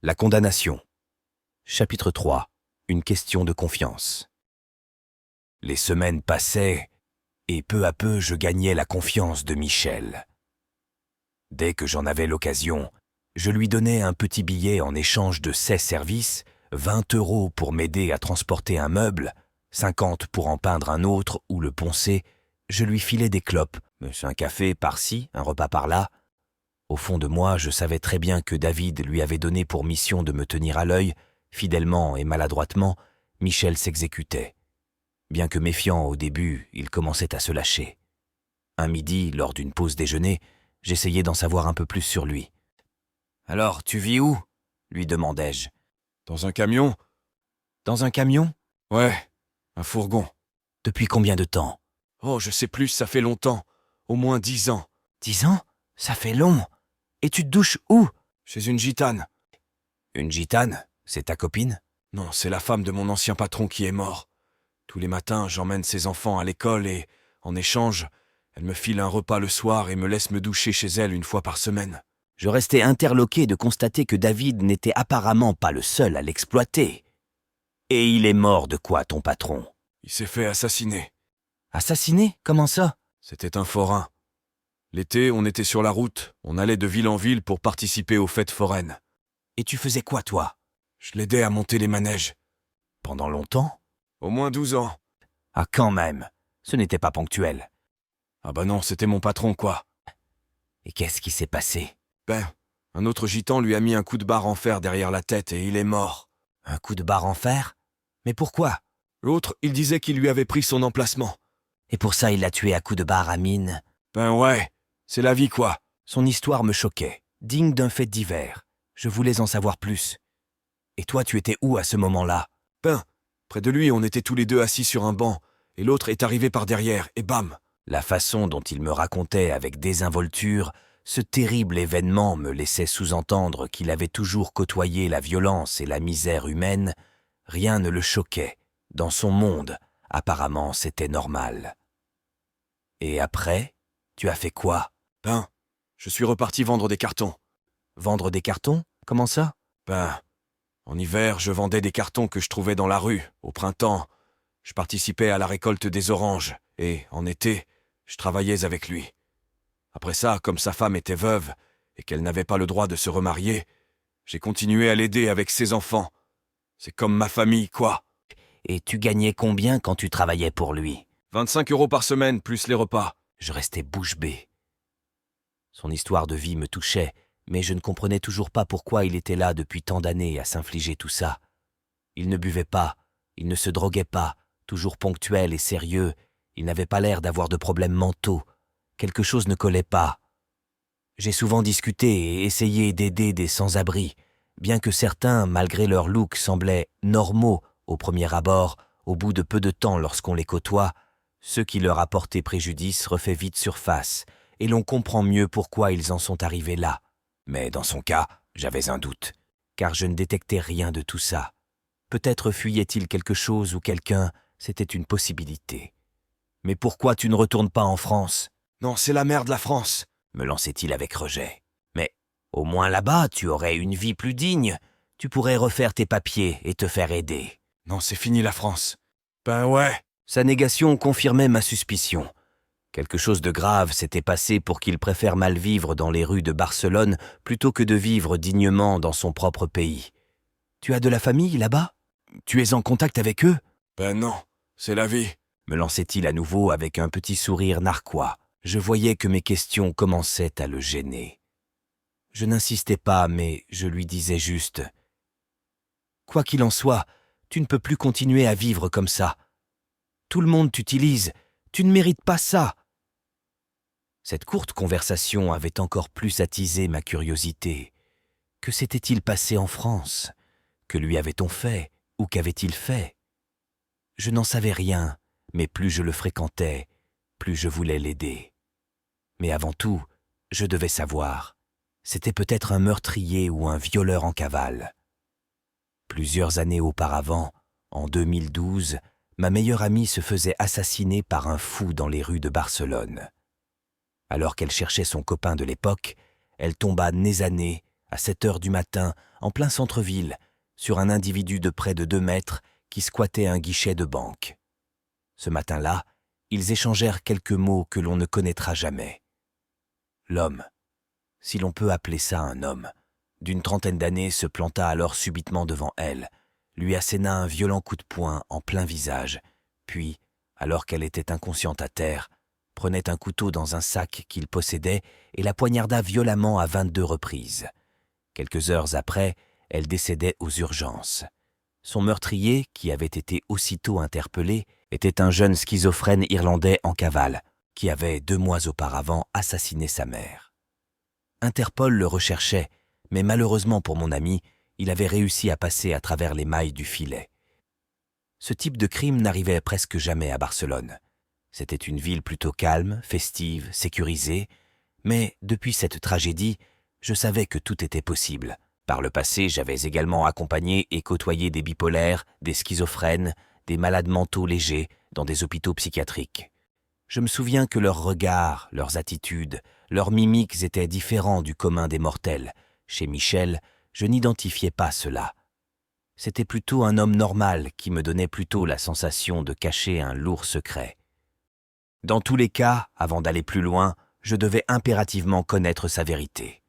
La condamnation. Chapitre 3. Une question de confiance. Les semaines passaient, et peu à peu je gagnais la confiance de Michel. Dès que j'en avais l'occasion, je lui donnais un petit billet en échange de ses services, 20 € pour m'aider à transporter un meuble, 50 pour en peindre un autre ou le poncer. Je lui filais des clopes, un café par-ci, un repas par-là. Au fond de moi, je savais très bien que David lui avait donné pour mission de me tenir à l'œil. Fidèlement et maladroitement, Michel s'exécutait. Bien que méfiant au début, il commençait à se lâcher. Un midi, lors d'une pause déjeuner, j'essayais d'en savoir un peu plus sur lui. « Alors, tu vis où ?» lui demandai-je. « Dans un camion ?»« Dans un camion ?»« Ouais, un fourgon. »« Depuis combien de temps ?»« Oh, je sais plus, ça fait longtemps. Au moins 10 ans. »« 10 ans ? Ça fait long. Et tu te douches où ?»« Chez une gitane. »« Une gitane ? C'est ta copine ?»« Non, c'est la femme de mon ancien patron qui est mort. Tous les matins, j'emmène ses enfants à l'école et, en échange, elle me file un repas le soir et me laisse me doucher chez elle une fois par semaine. » Je restais interloqué de constater que David n'était apparemment pas le seul à l'exploiter. « Et il est mort de quoi, ton patron ?»« Il s'est fait assassiner. »« Assassiner ? Comment ça ?»« C'était un forain. L'été, on était sur la route, on allait de ville en ville pour participer aux fêtes foraines. »« Et tu faisais quoi, toi ?»« Je l'aidais à monter les manèges. »« Pendant longtemps ?»« Au moins 12 ans. »« Ah, quand même. Ce n'était pas ponctuel. »« Ah bah non, c'était mon patron, quoi. »« Et qu'est-ce qui s'est passé ?»« Un autre gitan lui a mis un coup de barre en fer derrière la tête et il est mort. »« Un coup de barre en fer ? Mais pourquoi ?»« L'autre, il disait qu'il lui avait pris son emplacement. »« Et pour ça, il l'a tué à coup de barre à mine ?»« Ouais, c'est la vie, quoi. » Son histoire me choquait, digne d'un fait divers. Je voulais en savoir plus. Et toi, tu étais où à ce moment-là ? Près de lui, on était tous les deux assis sur un banc, et l'autre est arrivé par derrière, et bam ! La façon dont il me racontait avec désinvolture, ce terrible événement me laissait sous-entendre qu'il avait toujours côtoyé la violence et la misère humaine. Rien ne le choquait. Dans son monde, apparemment, c'était normal. Et après, tu as fait quoi ? Je suis reparti vendre des cartons. Vendre des cartons ? Comment ça ? En hiver, je vendais des cartons que je trouvais dans la rue. Au printemps, je participais à la récolte des oranges. Et, en été, je travaillais avec lui. Après ça, comme sa femme était veuve et qu'elle n'avait pas le droit de se remarier, j'ai continué à l'aider avec ses enfants. C'est comme ma famille, quoi. Et tu gagnais combien quand tu travaillais pour lui ? 25 € par semaine, plus les repas. Je restais bouche bée. Son histoire de vie me touchait, mais je ne comprenais toujours pas pourquoi il était là depuis tant d'années à s'infliger tout ça. Il ne buvait pas, il ne se droguait pas, toujours ponctuel et sérieux, il n'avait pas l'air d'avoir de problèmes mentaux. Quelque chose ne collait pas. J'ai souvent discuté et essayé d'aider des sans-abri, bien que certains, malgré leur look, semblaient normaux au premier abord, au bout de peu de temps lorsqu'on les côtoie, ce qui leur a porté préjudice refait vite surface, et l'on comprend mieux pourquoi ils en sont arrivés là. Mais dans son cas, j'avais un doute, car je ne détectais rien de tout ça. Peut-être fuyait-il quelque chose ou quelqu'un, c'était une possibilité. « Mais pourquoi tu ne retournes pas en France ?»« Non, c'est la merde, la France !» me lançait-il avec rejet. « Mais au moins là-bas, tu aurais une vie plus digne. Tu pourrais refaire tes papiers et te faire aider. »« Non, c'est fini la France. »« Ouais. » Sa négation confirmait ma suspicion. Quelque chose de grave s'était passé pour qu'il préfère mal vivre dans les rues de Barcelone plutôt que de vivre dignement dans son propre pays. « Tu as de la famille là-bas ? Tu es en contact avec eux ?»« Non, c'est la vie. » me lançait-il à nouveau avec un petit sourire narquois. Je voyais que mes questions commençaient à le gêner. Je n'insistais pas, mais je lui disais juste « Quoi qu'il en soit, tu ne peux plus continuer à vivre comme ça. Tout le monde t'utilise, tu ne mérites pas ça. » Cette courte conversation avait encore plus attisé ma curiosité. Que s'était-il passé en France ? Que lui avait-on fait ? Ou qu'avait-il fait ? Je n'en savais rien, mais plus je le fréquentais, plus je voulais l'aider. Mais avant tout, je devais savoir. C'était peut-être un meurtrier ou un violeur en cavale. Plusieurs années auparavant, en 2012, ma meilleure amie se faisait assassiner par un fou dans les rues de Barcelone. Alors qu'elle cherchait son copain de l'époque, elle tomba nez à nez, à 7 heures du matin, en plein centre-ville, sur un individu de près de 2 mètres qui squattait un guichet de banque. Ce matin-là, ils échangèrent quelques mots que l'on ne connaîtra jamais. L'homme, si l'on peut appeler ça un homme, d'une trentaine d'années se planta alors subitement devant elle, lui asséna un violent coup de poing en plein visage, puis, alors qu'elle était inconsciente à terre, prenait un couteau dans un sac qu'il possédait et la poignarda violemment à 22 reprises. Quelques heures après, elle décédait aux urgences. Son meurtrier, qui avait été aussitôt interpellé, était un jeune schizophrène irlandais en cavale, qui avait 2 mois auparavant assassiné sa mère. Interpol le recherchait, mais malheureusement pour mon ami, il avait réussi à passer à travers les mailles du filet. Ce type de crime n'arrivait presque jamais à Barcelone. C'était une ville plutôt calme, festive, sécurisée, mais depuis cette tragédie, je savais que tout était possible. Par le passé, j'avais également accompagné et côtoyé des bipolaires, des schizophrènes, des malades mentaux légers dans des hôpitaux psychiatriques. Je me souviens que leurs regards, leurs attitudes, leurs mimiques étaient différents du commun des mortels. Chez Michel, je n'identifiais pas cela. C'était plutôt un homme normal qui me donnait plutôt la sensation de cacher un lourd secret. Dans tous les cas, avant d'aller plus loin, je devais impérativement connaître sa vérité.